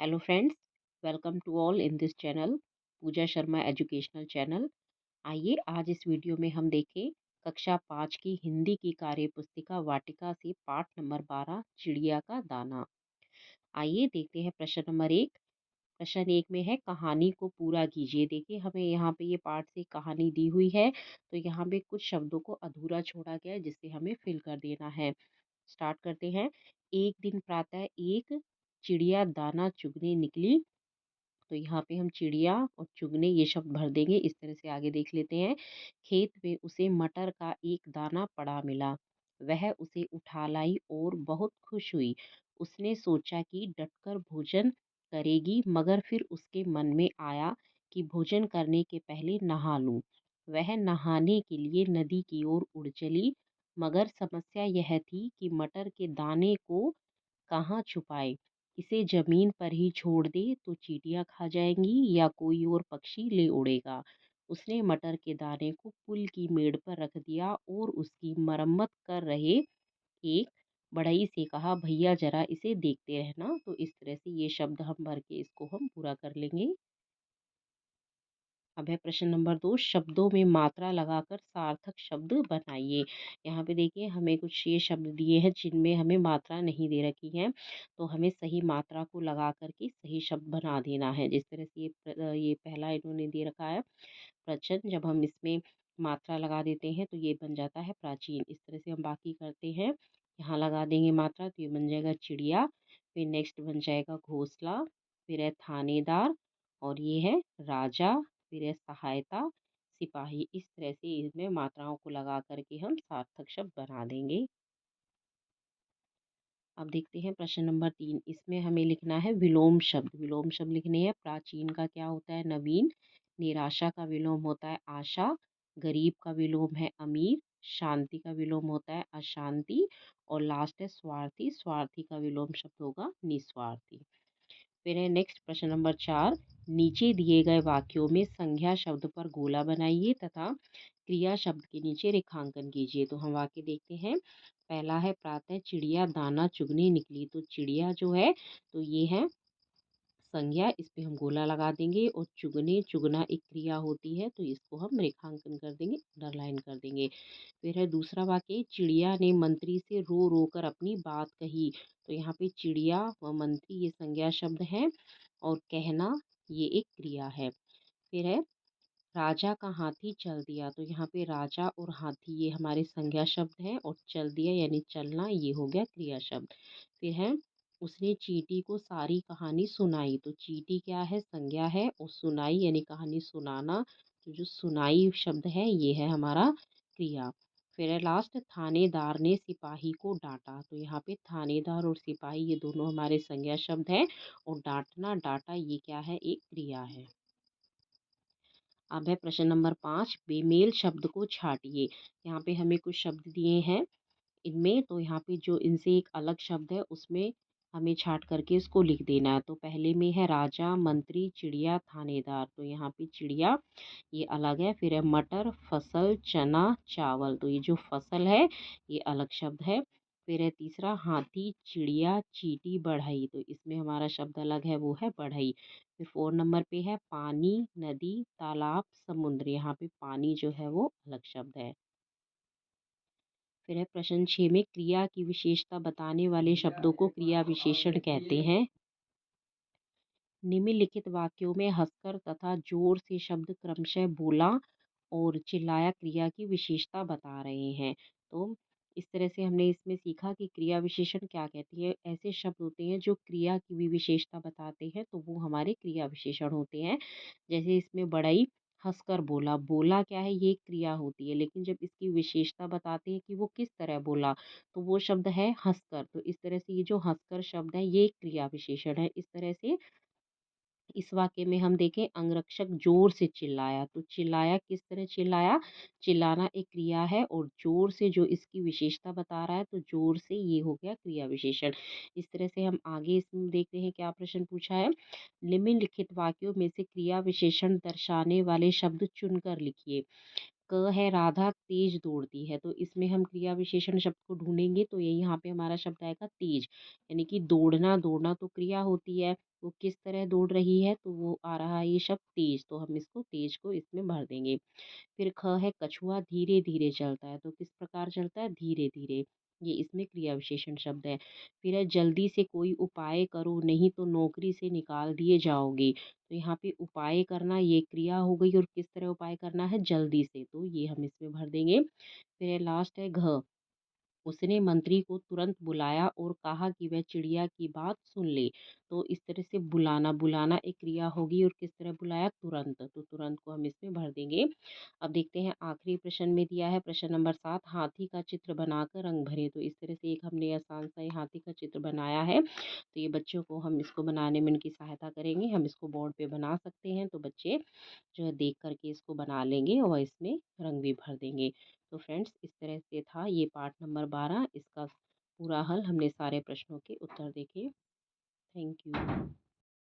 Hello friends, welcome to all in this channel Pooja Sharma educational channel. आइए आज इस video में हम देखें कक्षा 5 की हिंदी की कार्य पुस्तिका वाटिका से पाठ नंबर 12 चिड़िया का दाना। आइए देखते हैं प्रश्न नंबर 1। प्रश्न 1 में है कहानी को पूरा कीजिए। देखिए हमें यहाँ पे ये पाठ से कहानी दी हुई है, तो यहाँ पे कुछ शब्दों को अधूरा छोड़ा गया है जिसे हमें फिल कर देना है। स्टार्ट करते हैं। एक दिन प्रातः एक चिड़िया दाना चुगने निकली। तो यहाँ पे हम चिड़िया और चुगने ये शब्द भर देंगे। इस तरह से आगे देख लेते हैं। खेत में उसे मटर का एक दाना पड़ा मिला। वह उसे उठा लाई और बहुत खुश हुई। उसने सोचा कि डटकर भोजन करेगी, मगर फिर उसके मन में आया कि भोजन करने के पहले नहा लूं। वह नहाने के लिए नदी की ओर उड़ चली, मगर समस्या यह थी कि मटर के दाने को कहाँ छुपाए। इसे जमीन पर ही छोड़ दे तो चींटियां खा जाएंगी या कोई और पक्षी ले उड़ेगा। उसने मटर के दाने को पुल की मेड़ पर रख दिया और उसकी मरम्मत कर रहे एक बढ़ई से कहा, भैया जरा इसे देखते रहना। तो इस तरह से ये शब्द हम भर के इसको हम पूरा कर लेंगे। अब है प्रश्न नंबर 2। शब्दों में मात्रा लगाकर सार्थक शब्द बनाइए। यहाँ पे देखिए हमें कुछ ये शब्द दिए हैं जिनमें हमें मात्रा नहीं दे रखी है, तो हमें सही मात्रा को लगा करके सही शब्द बना देना है। जिस तरह से ये पहला इन्होंने दे रखा है प्रश्न, जब हम इसमें मात्रा लगा देते हैं तो ये बन जाता है प्राचीन। इस तरह से हम बाकी करते हैं। यहाँ लगा देंगे मात्रा तो ये बन जाएगा चिड़िया। फिर नेक्स्ट बन जाएगा घोंसला। फिर है थानेदार, और ये है राजा। फिर है सहायता, सिपाही। इस तरह से इसमें मात्राओं को लगा करके हम सार्थक शब्द बना देंगे। अब देखते हैं प्रश्न नंबर 3। इसमें हमें लिखना है विलोम शब्द। विलोम शब्द लिखने हैं। प्राचीन का क्या होता है? नवीन। निराशा का विलोम होता है आशा। गरीब का विलोम है अमीर। शांति का विलोम होता है अशांति। और लास्ट है स्वार्थी। स्वार्थी का विलोम शब्द होगा निस्वार्थी। फिर है नेक्स्ट प्रश्न नंबर 4। नीचे दिए गए वाक्यों में संज्ञा शब्द पर गोला बनाइए तथा क्रिया शब्द के नीचे रेखांकन कीजिए। तो हम वाक्य देखते हैं। पहला है प्रातः चिड़िया दाना चुगने निकली। तो चिड़िया जो है तो ये है संज्ञा, इस पे हम गोला लगा देंगे। और चुगने, चुगना एक क्रिया होती है, तो इसको हम रेखांकन कर देंगे, अंडरलाइन कर देंगे। फिर है दूसरा वाक्य, चिड़िया ने मंत्री से रो रो कर अपनी बात कही। तो यहाँ पे चिड़िया व मंत्री ये संज्ञा शब्द है, और कहना ये एक क्रिया है। फिर है राजा का हाथी चल दिया। तो यहाँ पे राजा और हाथी ये हमारे संज्ञा शब्द हैं, और चल दिया यानी चलना ये हो गया क्रिया शब्द। फिर है उसने चींटी को सारी कहानी सुनाई। तो चींटी क्या है? संज्ञा है। और सुनाई यानी कहानी सुनाना, तो जो सुनाई शब्द है ये है हमारा क्रिया। फिर है लास्ट, थानेदार ने सिपाही को डांटा। तो यहाँ पे थानेदार और सिपाही ये दोनों हमारे संज्ञा शब्द हैं, और डांटना, डांटा ये क्या है? एक क्रिया है। अब है प्रश्न नंबर 5। बेमेल शब्द को छाटिए। यहाँ पे हमें कुछ शब्द दिए हैं इनमें, तो यहाँ पे जो इनसे एक अलग शब्द है उसमें हमें छाट करके इसको लिख देना है। तो पहले में है राजा, मंत्री, चिड़िया, थानेदार। तो यहाँ पे चिड़िया ये अलग है। फिर है मटर, फसल, चना, चावल। तो ये जो फसल है ये अलग शब्द है। फिर है तीसरा हाथी, चिड़िया, चींटी, बढ़ई। तो इसमें हमारा शब्द अलग है, वो है बढ़ई। फिर 4 नंबर पे है पानी, नदी, तालाब, समुद्र। यहाँ पे पानी जो है वो अलग शब्द है। फिर है प्रश्न 6 में क्रिया की विशेषता बताने वाले शब्दों को क्रिया विशेषण कहते हैं। निम्नलिखित वाक्यों में हंसकर तथा जोर से शब्द क्रमशः बोला और चिल्लाया क्रिया की विशेषता बता रहे हैं। तो इस तरह से हमने इसमें सीखा कि क्रिया विशेषण क्या कहती है। ऐसे शब्द होते हैं जो क्रिया की भी विशेषता बताते हैं, तो वो हमारे क्रिया विशेषण होते हैं। जैसे इसमें बड़ई हंसकर बोला। बोला क्या है? ये एक क्रिया होती है, लेकिन जब इसकी विशेषता बताते हैं कि वो किस तरह बोला, तो वो शब्द है हंसकर। तो इस तरह से ये जो हंसकर शब्द है ये एक क्रिया विशेषण है। इस तरह से इस वाक्य में हम देखें, अंगरक्षक जोर से चिल्लाया। तो चिल्लाया किस तरह चिल्लाया? चिल्लाना एक क्रिया है, और जोर से जो इसकी विशेषता बता रहा है, तो जोर से ये हो गया क्रिया विशेषण। इस तरह से हम आगे इसमें देखते हैं क्या प्रश्न पूछा है। निम्नलिखित वाक्यों में से क्रिया विशेषण दर्शाने वाले शब्द चुनकर लिखिए। क है राधा तेज दौड़ती है, तो इसमें हम क्रिया विशेषण शब्द को ढूँढेंगे तो ये यहाँ पे हमारा शब्द आएगा तेज, यानी कि दौड़ना, दौड़ना तो क्रिया होती है, वो किस तरह दौड़ रही है तो वो आ रहा है ये शब्द तेज, तो हम इसको तेज को इसमें भर देंगे। फिर ख है कछुआ धीरे-धीरे चलता है, तो किस प्रकार चलता है? धीरे-धीरे। ये इसमें क्रिया विशेषण शब्द है। फिर है जल्दी से कोई उपाय करो नहीं तो नौकरी से निकाल दिए जाओगे। तो यहाँ पे उपाय करना ये क्रिया हो गई और किस तरह उपाय करना है? जल्दी से, तो ये हम इसमें भर देंगे। फिर है लास्ट है घ। उसने मंत्री को तुरंत बुलाया और कहा कि वह चिड़िया की बात सुन ले। तो इस तरह से बुलाना, बुलाना एक क्रिया होगी और किस तरह बुलाया? तुरंत, तो तुरंत को हम इसमें भर देंगे। अब देखते हैं आखिरी प्रश्न में दिया है प्रश्न नंबर 7, हाथी का चित्र बनाकर रंग भरें। तो इस तरह से एक हमने आसान सा ये हाथी का चित्र बनाया है। तो ये बच्चों को हम इसको बनाने में उनकी सहायता करेंगे। हम इसको बोर्ड पे बना सकते हैं, तो बच्चे जो है देख कर के इसको बना लेंगे और इसमें रंग भी भर देंगे। तो फ्रेंड्स इस तरह से था ये पार्ट नंबर 12, इसका पूरा हल हमने सारे प्रश्नों के उत्तर देखे। Thank you.